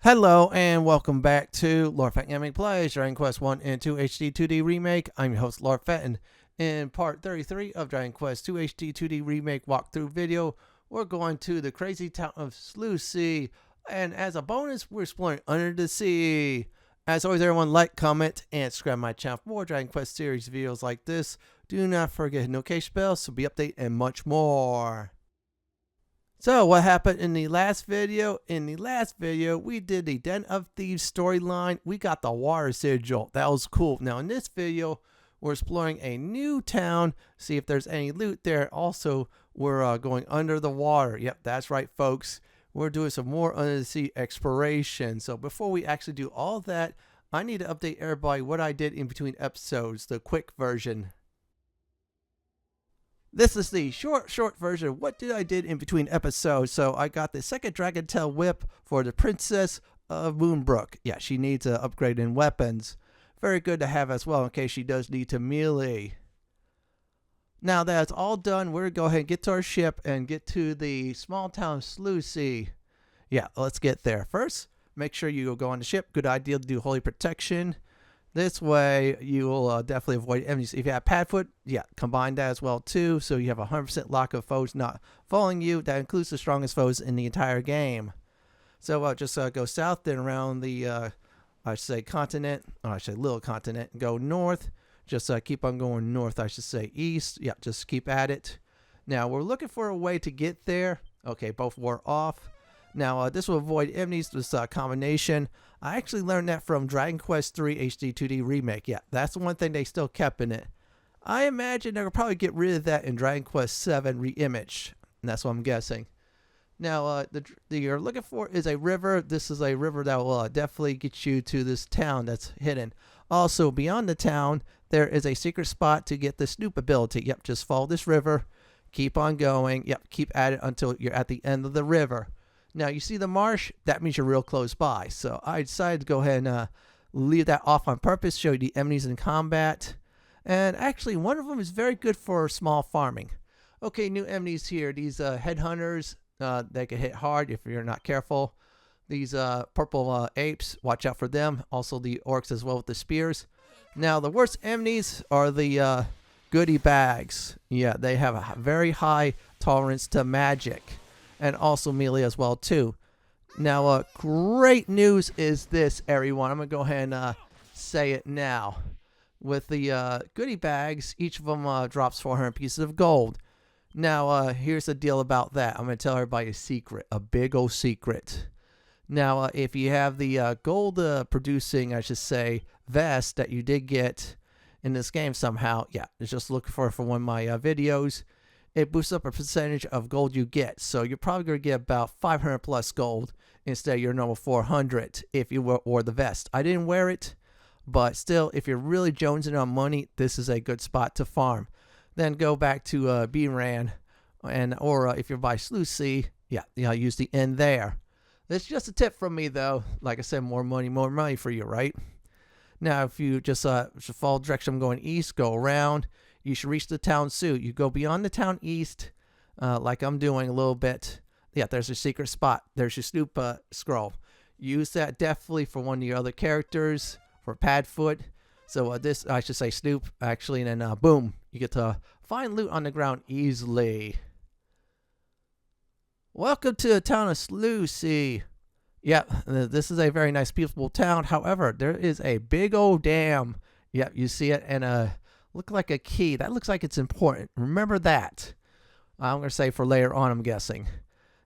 Hello and welcome back to Lord Fenton Gaming Plays Dragon Quest 1 and 2 HD-2D Remake. I'm your host Lord Fenton. In part 33 of Dragon Quest 2 HD-2D Remake walkthrough video, we're going to the crazy town of Slewse, and as a bonus, we're exploring under the sea. As always, everyone like, comment, and subscribe to my channel for more Dragon Quest series videos like this. Do not forget to hit the notification bell so be updated and much more. So what happened in the last video? In the last video, we did the Den of Thieves storyline. We got the water sigil. That was cool. Now in this video, we're exploring a new town. See if there's any loot there. Also, we're going under the water. Yep, that's right, folks. We're doing some more under the sea exploration. So before we actually do all that, I need to update everybody what I did in between episodes, the quick version. This is the short version. What did I did in between episodes? So I got the second dragon tail whip for the Princess of Moonbrook. Yeah, she needs an upgrade in weapons. Very good to have as well in case she does need to melee. Now that's all done, we're going to go ahead and get to our ship and get to the small town Slewse. Yeah, let's get there. First, make sure you go on the ship. Good idea to do holy protection. This way, you will definitely avoid enemies. If you have Padfoot, yeah, combine that as well too. So you have a 100% lock of foes not following you. That includes the strongest foes in the entire game. So just go south, then around the, I should say continent, or I should say little continent. Go north. Just keep on going north, I should say east. Yeah, just keep at it. Now, we're looking for a way to get there. Okay, both were off. Now, this will avoid enemies, this combination. I actually learned that from Dragon Quest 3 HD-2D Remake. Yeah, that's the one thing they still kept in it. I imagine they'll probably get rid of that in Dragon Quest 7 Reimage. And that's what I'm guessing. Now, the you're looking for is a river. This is a river that will definitely get you to this town that's hidden. Also, beyond the town, there is a secret spot to get the Snoop ability. Yep, just follow this river. Keep on going. Yep, keep at it until you're at the end of the river. Now, you see the marsh? That means you're real close by. So I decided to go ahead and leave that off on purpose, show you the enemies in combat. And actually, one of them is very good for small farming. Okay, new enemies here. These headhunters, they can hit hard if you're not careful. These purple apes, watch out for them. Also the orcs as well with the spears. Now, the worst enemies are the goodie bags. Yeah, they have a very high tolerance to magic. And also melee as well too. Now, great news is this, everyone. I'm going to go ahead and say it now. With the goodie bags, each of them drops 400 pieces of gold. Now, here's the deal about that. I'm going to tell everybody a secret, a big old secret. Now, if you have the gold producing, I should say, vest that you did get in this game somehow, yeah, just look for one of my videos. It boosts up a percentage of gold you get. So you're probably going to get about 500 plus gold instead of your normal 400 if you wore the vest. I didn't wear it, but still, if you're really jonesing on money, this is a good spot to farm. Then go back to B-Ran, or if you're by Slewse, yeah, use the N there. That's just a tip from me, though. Like I said, more money for you, right? Now, if you just follow the direction I'm going east, go around. You should reach the town soon. You go beyond the town east, like I'm doing a little bit. Yeah, there's a secret spot. There's your Snoop scroll. Use that definitely for one of your other characters, for Padfoot. So this, I should say Snoop, actually, and then boom, you get to find loot on the ground easily. Welcome to the town of Slewse. Yeah, this is a very nice, peaceful town. However, there is a big old dam. Yeah, you see it, and look like a key. That looks like it's important. Remember that. I'm going to say for later on, I'm guessing.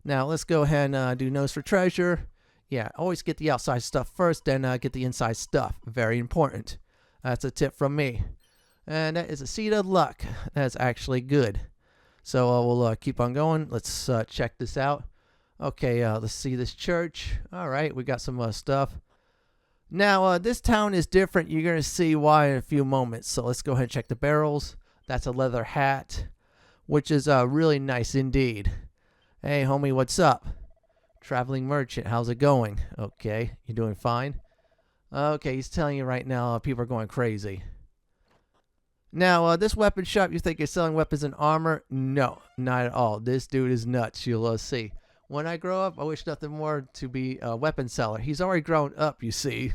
Now, let's go ahead and do nose for treasure. Yeah, always get the outside stuff first, then get the inside stuff. Very important. That's a tip from me. And that is a seed of luck. That's actually good. So we'll keep on going. Let's check this out. Okay, let's see this church. All right, we got some stuff. Now, this town is different. You're going to see why in a few moments. So let's go ahead and check the barrels. That's a leather hat, which is really nice indeed. Hey, homie, what's up? Traveling merchant, how's it going? Okay, you doing fine? Okay, he's telling you right now people are going crazy. Now, this weapon shop, you think you're selling weapons and armor? No, not at all. This dude is nuts. You'll see. When I grow up, I wish nothing more to be a weapon seller. He's already grown up, you see.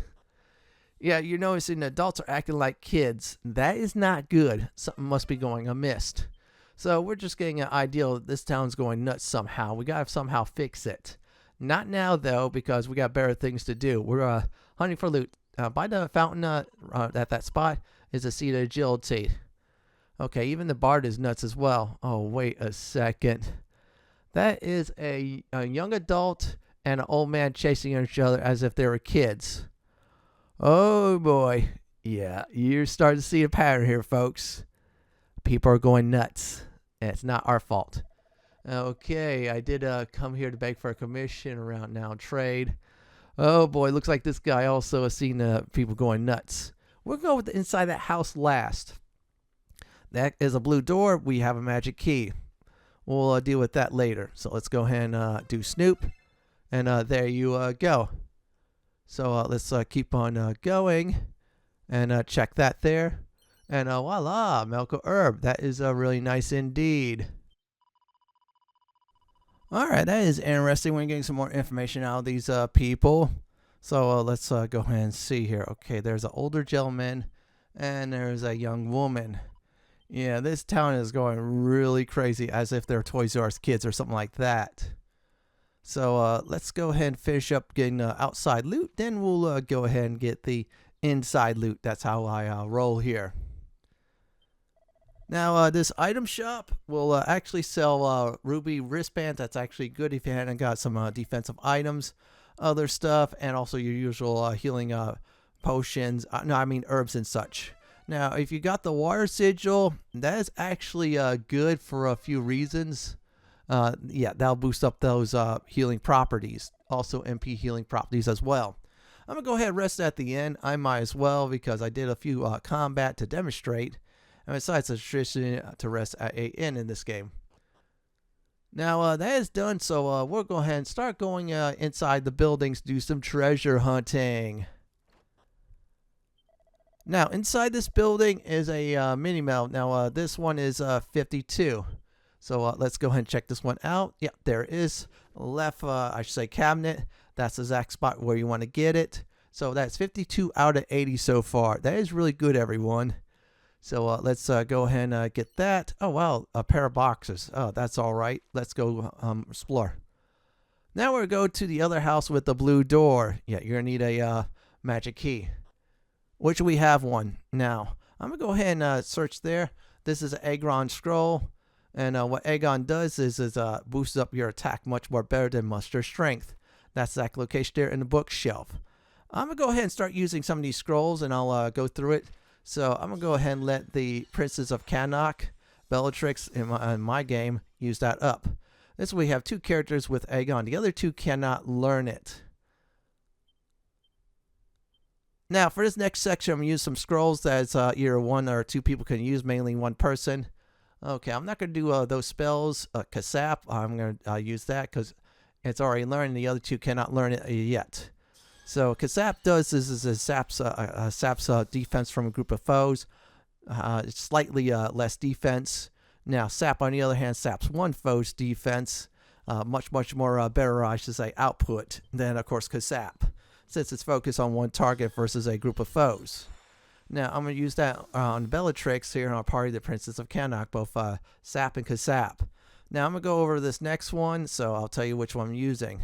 Yeah, you're noticing adults are acting like kids. That is not good. Something must be going amiss. So we're just getting an idea that this town's going nuts somehow. We gotta somehow fix it. Not now, though, because we got better things to do. We're hunting for loot. By the fountain at that spot is a seat of agility. Okay, even the bard is nuts as well. Oh, wait a second. That is a young adult and an old man chasing each other as if they were kids. Oh, boy. Yeah, you're starting to see a pattern here, folks. People are going nuts. And it's not our fault. Okay, I did come here to beg for a commission around now trade. Oh, boy, looks like this guy also has seen people going nuts. We'll go with the inside that house last. That is a blue door. We have a magic key. We'll deal with that later. So let's go ahead and do Snoop. And there you go. So let's keep on going. And check that there. And voila, Melko Herb. That is really nice indeed. Alright, that is interesting. We're getting some more information out of these people. So let's go ahead and see here. Okay, there's an older gentleman. And there's a young woman. Yeah, this town is going really crazy as if they're Toys R Us kids or something like that. So let's go ahead and finish up getting outside loot. Then we'll go ahead and get the inside loot. That's how I roll here. Now, this item shop will actually sell ruby wristbands. That's actually good if you hadn't got some defensive items, other stuff, and also your usual healing potions. No, I mean herbs and such. Now, if you got the water sigil, that is actually good for a few reasons. Yeah, that'll boost up those healing properties. Also, MP healing properties as well. I'm going to go ahead and rest at the end. I might as well because I did a few combat to demonstrate. And besides, it's tradition to rest at a inn in this game. Now, that is done, so we'll go ahead and start going inside the buildings to do some treasure hunting. Now, inside this building is a mini-map. Now, this one is 52. So, let's go ahead and check this one out. Yeah, there is left, I should say, cabinet. That's the exact spot where you want to get it. So, that's 52 out of 80 so far. That is really good, everyone. So, let's go ahead and get that. Oh, wow, a pair of boxes. Oh, that's all right. Let's go explore. Now, we're going to go to the other house with the blue door. Yeah, you're going to need a magic key. Which we have one. Now, I'm going to go ahead and search there. This is an Aegon scroll. And what Aegon does is boosts up your attack much more better than muster strength. That's that location there in the bookshelf. I'm going to go ahead and start using some of these scrolls and I'll go through it. So I'm going to go ahead and let the Princess of Cannock, Bellatrix in my game, use that up. This way we have two characters with Aegon. The other two cannot learn it. Now, for this next section, I'm going to use some scrolls that either one or two people can use, mainly one person. Okay, I'm not going to do those spells. Kasap, I'm going to use that because it's already learned. The other two cannot learn it yet. So, Kasap does is it saps defense from a group of foes. It's slightly less defense. Now, Sap, on the other hand, saps one foe's defense. Much more better, I should say, output than, of course, Kasap, since it's focused on one target versus a group of foes. Now, I'm going to use that on Bellatrix here in our party, the Princess of Cannock, both Sap and Kasap. Now, I'm going to go over this next one, so I'll tell you which one I'm using.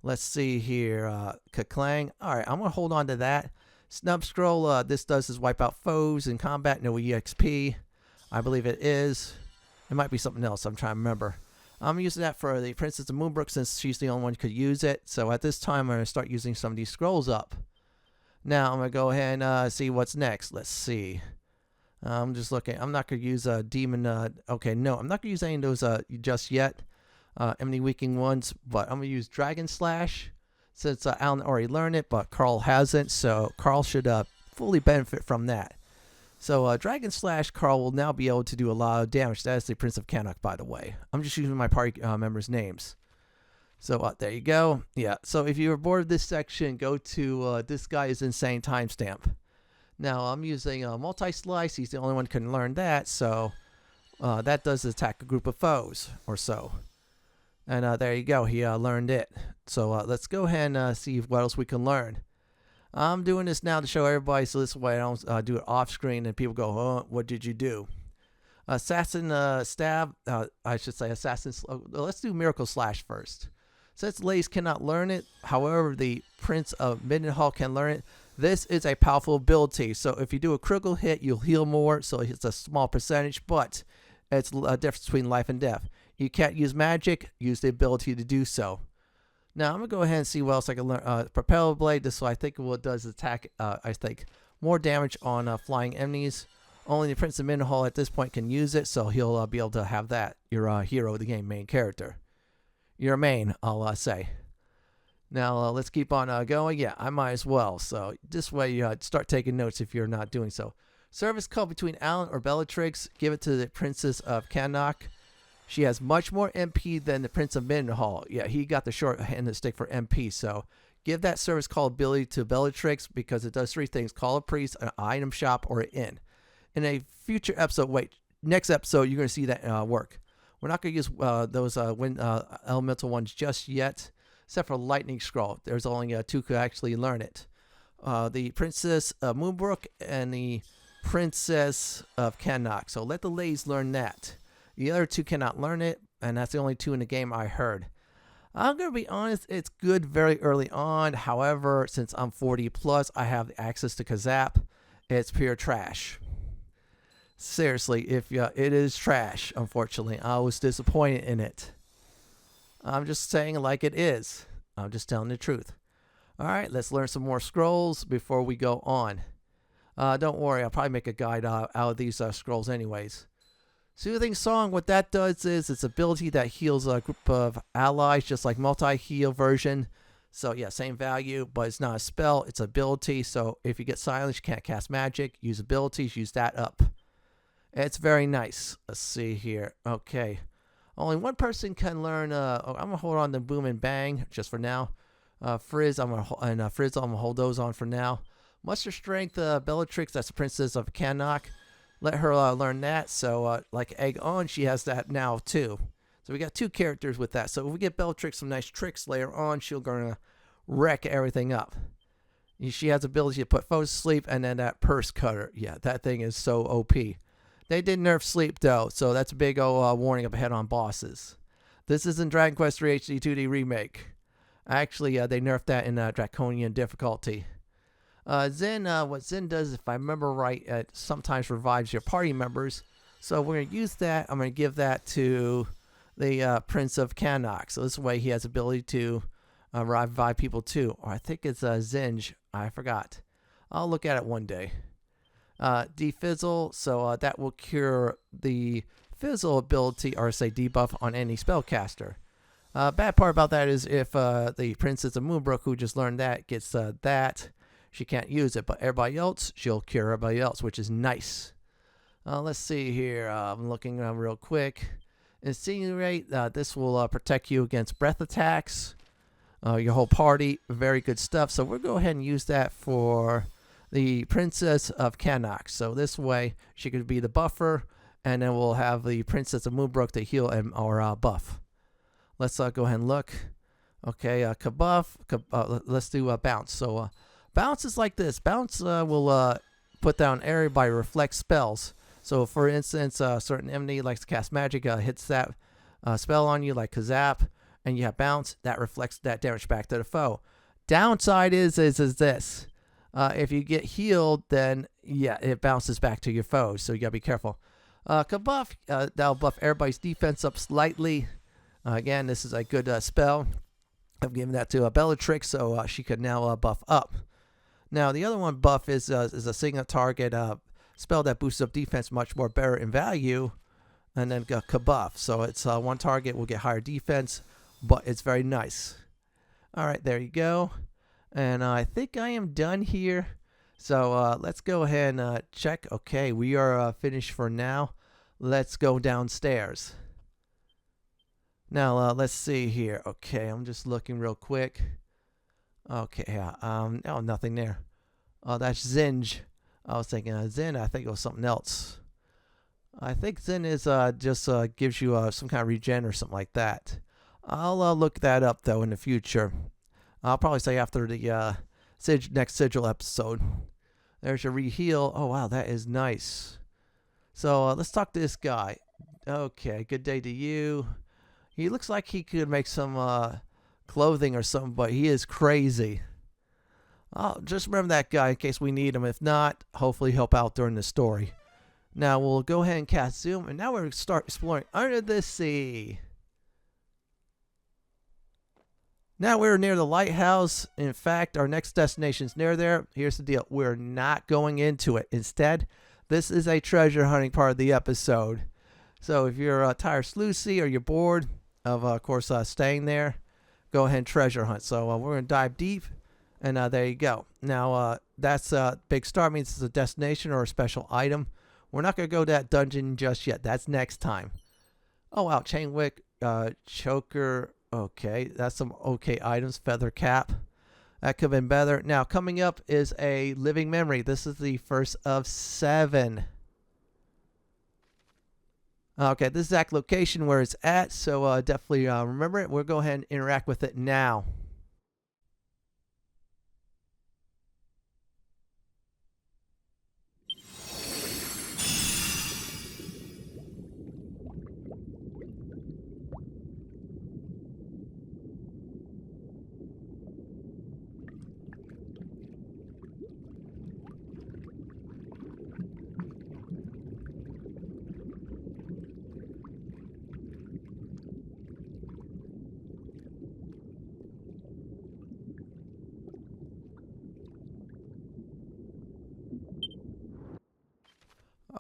Let's see here. Kaklang. All right, I'm going to hold on to that. Snub Scroll, this does is wipe out foes in combat, no EXP. I believe it is. It might be something else. I'm trying to remember. I'm using that for the Princess of Moonbrook since she's the only one who could use it. So at this time, I'm going to start using some of these scrolls up. Now, I'm going to go ahead and see what's next. Let's see. I'm just looking. I'm not going to use a demon. Okay, no, I'm not going to use any of those just yet. Any weakening ones, but I'm going to use Dragon Slash since Alan already learned it, but Carl hasn't. So Carl should fully benefit from that. So Dragon Slash Carl will now be able to do a lot of damage. That is the Prince of Cannock, by the way. I'm just using my party members' names. So there you go. Yeah, so if you're bored of this section, go to This Guy is Insane timestamp. Now, I'm using Multi-Slice. He's the only one who can learn that. So that does attack a group of foes or so. And there you go. He learned it. So let's go ahead and see what else we can learn. I'm doing this now to show everybody, so this way I don't do it off screen and people go, oh, what did you do? Assassin stab, I should say assassin. Let's do miracle slash first. Since Lace cannot learn it, however, the Prince of Midenhall can learn it. This is a powerful ability. So if you do a critical hit, you'll heal more. So it's a small percentage, but it's a difference between life and death. You can't use magic, use the ability to do so. Now I'm going to go ahead and see what else I can learn. Propeller Blade, this is what I think what it does is attack, I think, more damage on flying enemies. Only the Prince of Midenhall at this point can use it, so he'll be able to have that. Your hero of the game, main character. Your main, I'll say. Now let's keep on going. Yeah, I might as well. So this way you start taking notes if you're not doing so. Service call between Alan or Bellatrix. Give it to the Princess of Cannock. She has much more MP than the Prince of Midenhall. Yeah, he got the short-handed stick for MP. So give that service call ability to Bellatrix because it does three things. Call a priest, an item shop, or an inn. In a future episode, next episode, you're going to see that work. We're not going to use those wind elemental ones just yet, except for Lightning Scroll. There's only two who actually learn it. The Princess of Moonbrook and the Princess of Cannock. So let the ladies learn that. The other two cannot learn it, and that's the only two in the game I heard. I'm going to be honest, it's good very early on. However, since I'm 40 plus, I have access to Kazap. It's pure trash. Seriously, it is trash, unfortunately. I was disappointed in it. I'm just saying like it is. I'm just telling the truth. Alright, let's learn some more scrolls before we go on. Don't worry, I'll probably make a guide out of these scrolls anyways. Soothing Song, what that does is it's ability that heals a group of allies, just like multi-heal version. So yeah, same value, but it's not a spell, it's ability. So if you get silenced, you can't cast magic. Use abilities, use that up. It's very nice. Let's see here. Okay. Only one person can learn. I'm going to hold on to Boom and Bang just for now. Frizz, I'm going to hold those on for now. Muster Strength, Bellatrix, that's the Princess of Cannock. Let her learn that. So, like Egg On, she has that now too. So we got two characters with that. So if we get Bellatrix some nice tricks later on, she'll gonna wreck everything up. She has the ability to put foes to sleep, and then that Purse Cutter. Yeah, that thing is so OP. They did nerf sleep though, so that's a big warning up ahead on bosses. This isn't Dragon Quest III HD-2D Remake. Actually, they nerfed that in Draconian difficulty. Zen, what Zen does, if I remember right, it sometimes revives your party members. So we're going to use that. I'm going to give that to the Prince of Cannock. So this way he has ability to revive people too. Or I think it's Zinj. I forgot. I'll look at it one day. Defizzle, so that will cure the fizzle ability, or say debuff on any spellcaster. Bad part about that is if the Princess of Moonbrook, who just learned that, gets that, she can't use it. But everybody else, she'll cure everybody else, which is nice. Let's see here. I'm looking real quick. Incinerate, this will protect you against breath attacks. Your whole party, very good stuff. So we'll go ahead and use that for the Princess of Cannock. So this way, she could be the buffer, and then we'll have the Princess of Moonbrook to heal or buff. Let's go ahead and look. Okay, Kabuff. Let's do Bounce. So Bounce is like this. Bounce will put down area by reflect spells. So for instance, a certain enemy likes to cast magic, hits that spell on you like Kazap, and you have Bounce, that reflects that damage back to the foe. Downside is this. If you get healed, then yeah, it bounces back to your foes, so you gotta be careful. Kabuff, that'll buff everybody's defense up slightly. Again, this is a good spell. I've given that to Bellatrix, so she could now buff up. Now the other one buff is a single target spell that boosts up defense much more better in value, and then Kabuff. So it's one target will get higher defense, but it's very nice. All right, there you go. And I think I am done here. So let's go ahead and check. Okay, we are finished for now. Let's go downstairs. Now, let's see here. Okay, I'm just looking real quick. Okay, yeah. Oh, nothing there. Oh, that's Zinj. I was thinking Zen. I think it was something else. I think Zen is just gives you some kind of regen or something like that. I'll look that up though in the future. I'll probably say after the next sigil episode. There's your reheal. Oh wow, that is nice. So let's talk to this guy. Okay, good day to you. He looks like he could make some clothing or something, but he is crazy. I'll just remember that guy in case we need him. If not, hopefully help out during the story. Now we'll go ahead and cast zoom, and now we're going to start exploring under the sea. Now we're near the lighthouse. In fact, our next destination's near there. Here's the deal. We're not going into it. Instead, this is a treasure hunting part of the episode. So if you're tired of Slewse or you're bored of course, staying there, go ahead and treasure hunt. So we're going to dive deep, and there you go. Now, that's a big star. Means it's a destination or a special item. We're not going to go to that dungeon just yet. That's next time. Oh, wow. Chain wick, choker. Okay, that's some okay items. Feather cap. That could have been better. Now, coming up is a living memory. This is the first of 7. Okay, this exact location where it's at, so definitely remember it. We'll go ahead and interact with it now.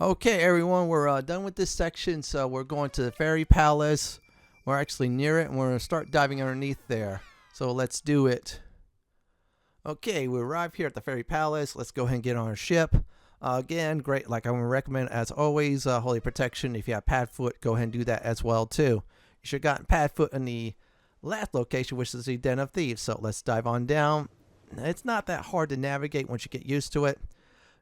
Okay, everyone, we're done with this section, so we're going to the Faerie Palace. We're actually near it, and we're going to start diving underneath there. So let's do it. Okay, we arrived here at the Faerie Palace. Let's go ahead and get on our ship. Again, great, like I'm going to recommend, as always, Holy Protection. If you have Padfoot, go ahead and do that as well, too. You should have gotten Padfoot in the last location, which is the Den of Thieves. So let's dive on down. It's not that hard to navigate once you get used to it.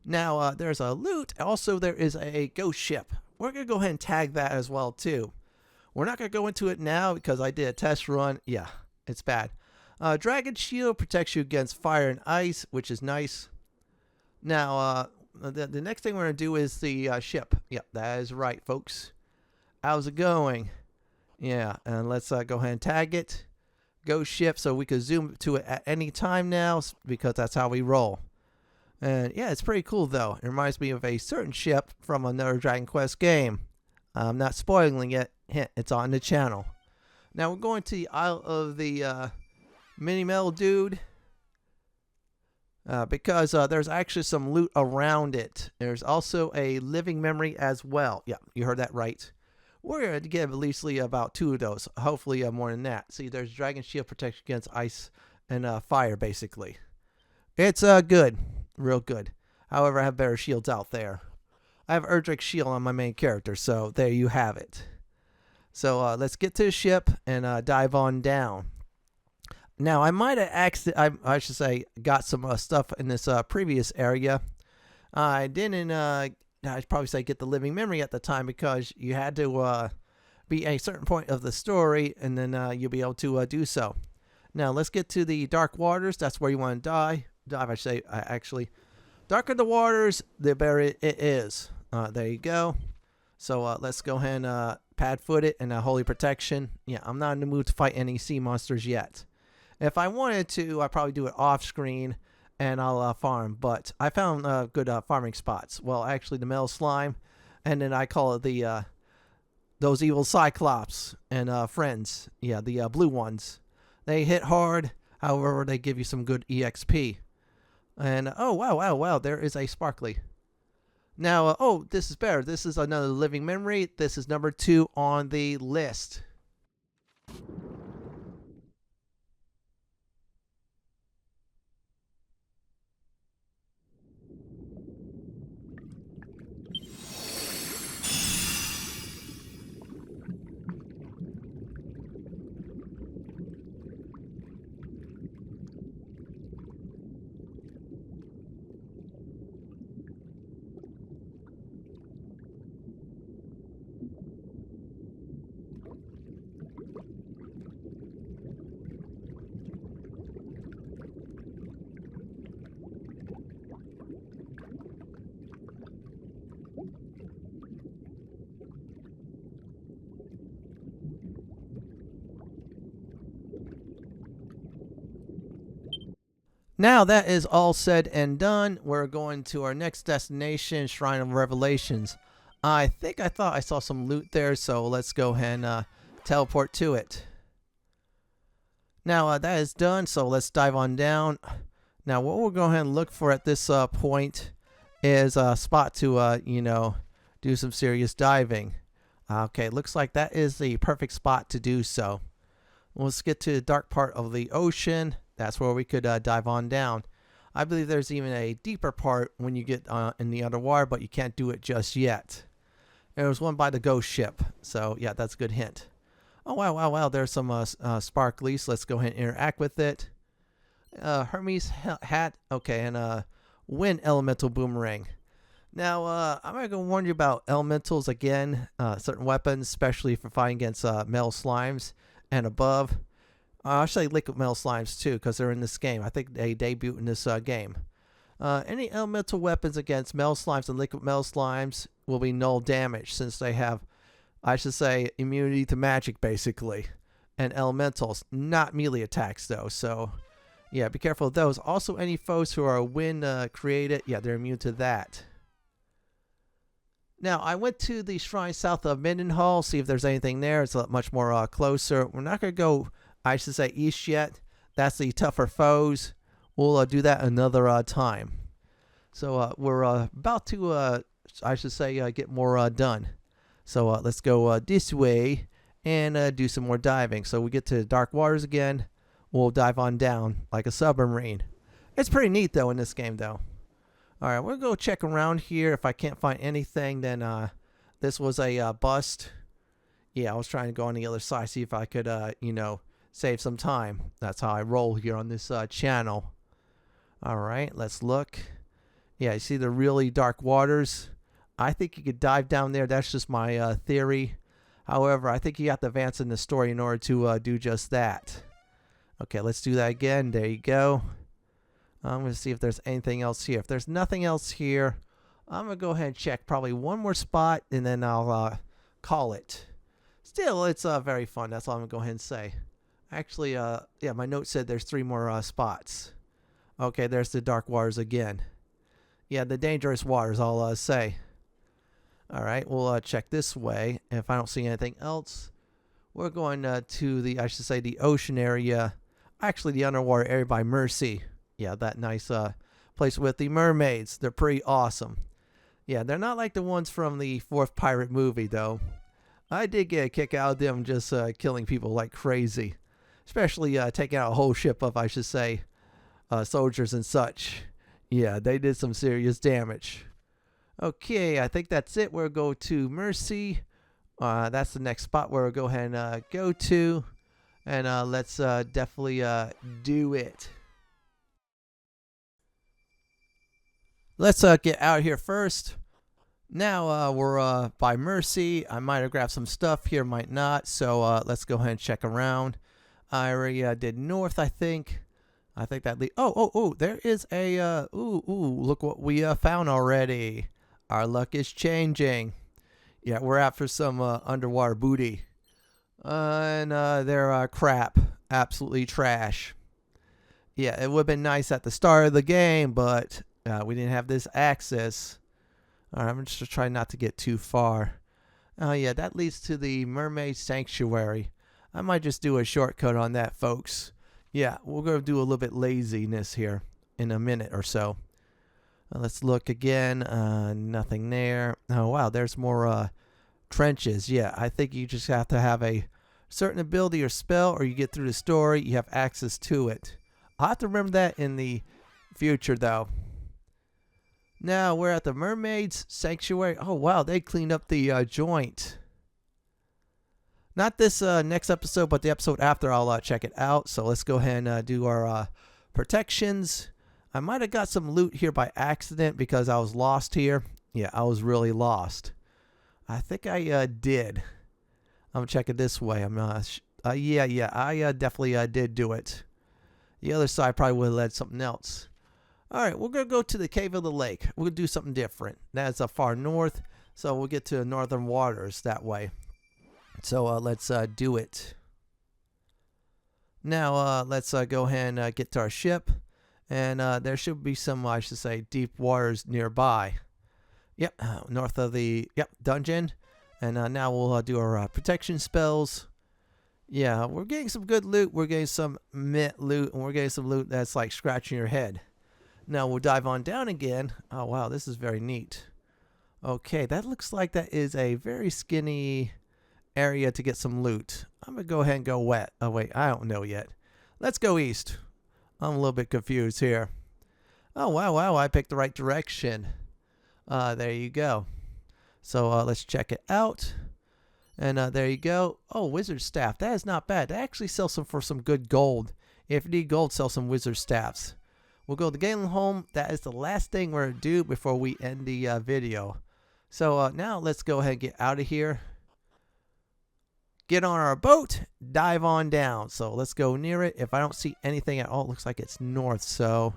Now, there's a loot. Also, there is a ghost ship. We're going to go ahead and tag that as well, too. We're not going to go into it now because I did a test run. Yeah, it's bad. Dragon Shield protects you against fire and ice, which is nice. Now, the next thing we're going to do is the ship. Yep, that is right, folks. How's it going? Yeah, and let's go ahead and tag it. Ghost ship, so we could zoom to it at any time now because that's how we roll. And yeah, it's pretty cool though. It reminds me of a certain ship from another Dragon Quest game. I'm not spoiling it. Hint, it's on the channel. Now we're going to the Isle of the Mini Metal Dude. Because there's actually some loot around it. There's also a living memory as well. Yeah, you heard that right. We're going to give at least about 2 of those. Hopefully more than that. See, there's Dragon Shield protection against ice and fire basically. It's good. Real good. However, I have better shields out there. I have Erdrick's shield on my main character, so there you have it. So let's get to the ship and dive on down. Now, I might have I should say, got some stuff in this previous area. I didn't, I'd probably say get the living memory at the time because you had to be a certain point of the story and then you'll be able to do so. Now, let's get to the dark waters. That's where you want to dive, I say, actually. Darker the waters, the better it is. There you go. So let's go ahead and Padfoot it and Holy Protection. Yeah, I'm not in the mood to fight any sea monsters yet. If I wanted to, I'd probably do it off screen and I'll farm. But I found good farming spots. Well, actually, the metal slime, and then I call it the those evil Cyclops and friends. Yeah, the blue ones. They hit hard. However, they give you some good EXP. And oh wow, there is a sparkly. Now, oh, this is better. This is another living memory. This is number 2 on the list. Now that is all said and done, we're going to our next destination, Shrine of Revelations. I thought I saw some loot there, so let's go ahead and teleport to it. Now that is done, so let's dive on down. Now what we're going to look for at this point is a spot to, do some serious diving. Okay, looks like that is the perfect spot to do so. Let's get to the dark part of the ocean. That's where we could dive on down. I believe there's even a deeper part when you get in the underwater, but you can't do it just yet. There was one by the ghost ship, so yeah, that's a good hint. Oh, wow, there's some sparklies. Let's go ahead and interact with it. Hermes hat, okay, and wind elemental boomerang. Now, I'm going to warn you about elementals again, certain weapons, especially for fighting against metal slimes and above. I'll say liquid metal slimes too, because they're in this game. I think they debut in this game. Any elemental weapons against metal slimes and liquid metal slimes will be null damage, since they have, I should say, immunity to magic, basically. And elementals, not melee attacks, though. So, yeah, be careful of those. Also, any foes who are wind created, yeah, they're immune to that. Now, I went to the shrine south of Midenhall, see if there's anything there. It's much more closer. We're not going to go, I should say, east yet. That's the tougher foes. We'll do that another time. So we're about to, I should say, get more done. So let's go this way and do some more diving. So we get to dark waters again. We'll dive on down like a submarine. It's pretty neat, though, in this game, though. All right, we'll go check around here. If I can't find anything, then this was a bust. Yeah, I was trying to go on the other side, see if I could, save some time. That's how I roll here on this channel. All right, let's look. Yeah, you see the really dark waters. I think you could dive down there. That's just my theory. However, I think you have to advance in the story in order to do just that. Okay, let's do that again. There you go. I'm going to see if there's anything else here. If there's nothing else here, I'm going to go ahead and check probably one more spot, and then I'll call it. Still, it's very fun. That's all I'm going to go ahead and say. Actually, yeah, my note said there's 3 more spots. Okay, there's the dark waters again. Yeah, the dangerous waters, I'll say. All right, we'll check this way. If I don't see anything else, we're going to the, I should say, the ocean area. Actually, the underwater area by Mersea. Yeah, that nice place with the mermaids. They're pretty awesome. Yeah, they're not like the ones from the 4th pirate movie, though. I did get a kick out of them just killing people like crazy. Especially taking out a whole ship of, I should say, soldiers and such. Yeah, they did some serious damage. Okay, I think that's it. We'll go to Mersea. That's the next spot where we'll go ahead and go to. And let's definitely do it. Let's get out of here first. Now we're by Mersea. I might have grabbed some stuff here, might not. So let's go ahead and check around. I already did north, I think. I think that there is a look what we found already. Our luck is changing. Yeah, we're after some underwater booty. And they're crap. Absolutely trash. Yeah, it would have been nice at the start of the game, but we didn't have this access. All right, I'm just trying not to get too far. Oh, yeah, that leads to the Mermaids Sanctuary. I might just do a shortcut on that, folks. Yeah, we're going to do a little bit laziness here in a minute or so. Let's look again. Nothing there. Oh, wow, there's more trenches. Yeah, I think you just have to have a certain ability or spell, or you get through the story, you have access to it. I'll have to remember that in the future, though. Now, we're at the Mermaids Sanctuary. Oh, wow, they cleaned up the joint. Not this next episode, but the episode after, I'll check it out. So let's go ahead and do our protections. I might have got some loot here by accident because I was lost here. Yeah, I was really lost. I think I did. I'm checking this way. I'm yeah, I definitely did do it. The other side probably would have led something else. All right, we're going to go to the Cave of the Lake. We're going to do something different. That's far north, so we'll get to northern waters that way. So let's do it. Now let's go ahead and get to our ship And there should be some, I should say, deep waters nearby. Yep, north of the dungeon. And now we'll do our protection spells. Yeah, we're getting some good loot. We're getting some mint loot, and we're getting some loot that's like scratching your head. Now we'll dive on down again. Oh wow, this is very neat. Okay, that looks like that is a very skinny area to get some loot. I'm gonna go ahead and go west. Oh wait, I don't know yet. Let's go east. I'm a little bit confused here. Oh wow, I picked the right direction. There you go. So let's check it out. And there you go. Oh, wizard staff. That is not bad. That actually sells some for some good gold. If you need gold, sell some wizard staffs. We'll go to Galenholm. That is the last thing we're going to do before we end the video. So now let's go ahead and get out of here. Get on our boat. Dive on down. So let's go near it. If I don't see anything at all, it looks like it's north. So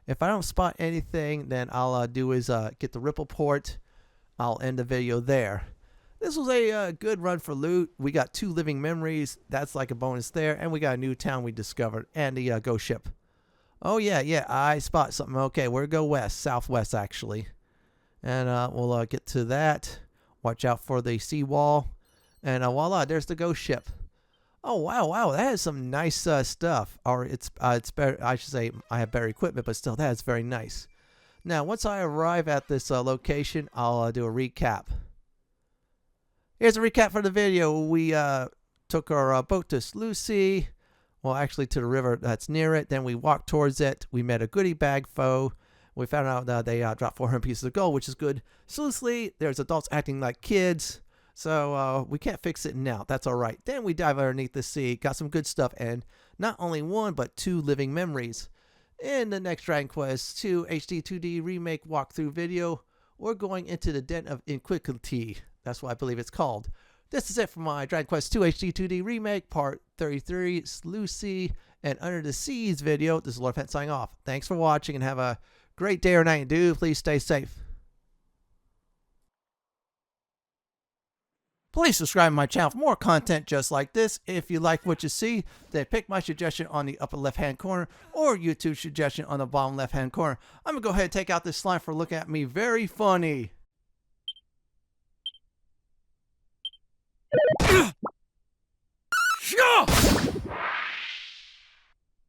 if I don't spot anything, then I'll do is get the ripple port. I'll end the video there. This was a good run for loot. We got 2 living memories. That's like a bonus there. And we got a new town we discovered. And the ghost ship. Oh, yeah. I spot something. Okay, we're going to go west. Southwest, actually. And we'll get to that. Watch out for the seawall. And voila, there's the ghost ship. Oh, wow. That is some nice stuff. Or it's better. I should say I have better equipment, but still, that is very nice. Now, once I arrive at this location, I'll do a recap. Here's a recap for the video. We took our boat to Slewse. Well, actually to the river that's near it. Then we walked towards it. We met a goodie bag foe. We found out they dropped 400 pieces of gold, which is good. Slewse, there's adults acting like kids. So we can't fix it now. That's all right. Then we dive underneath the sea. Got some good stuff. And not only 1, but 2 living memories. In the next Dragon Quest II HD-2D remake walkthrough video, we're going into the Den of Iniquity. That's what I believe it's called. This is it for my Dragon Quest II HD-2D remake, part 33, Slewse and Under the Seas video. This is Lord Pent signing off. Thanks for watching and have a great day or night. And do please stay safe. Please subscribe to my channel for more content just like this. If you like what you see, then pick my suggestion on the upper left hand corner or YouTube suggestion on the bottom left hand corner. I'm going to go ahead and take out this slime for looking at me very funny.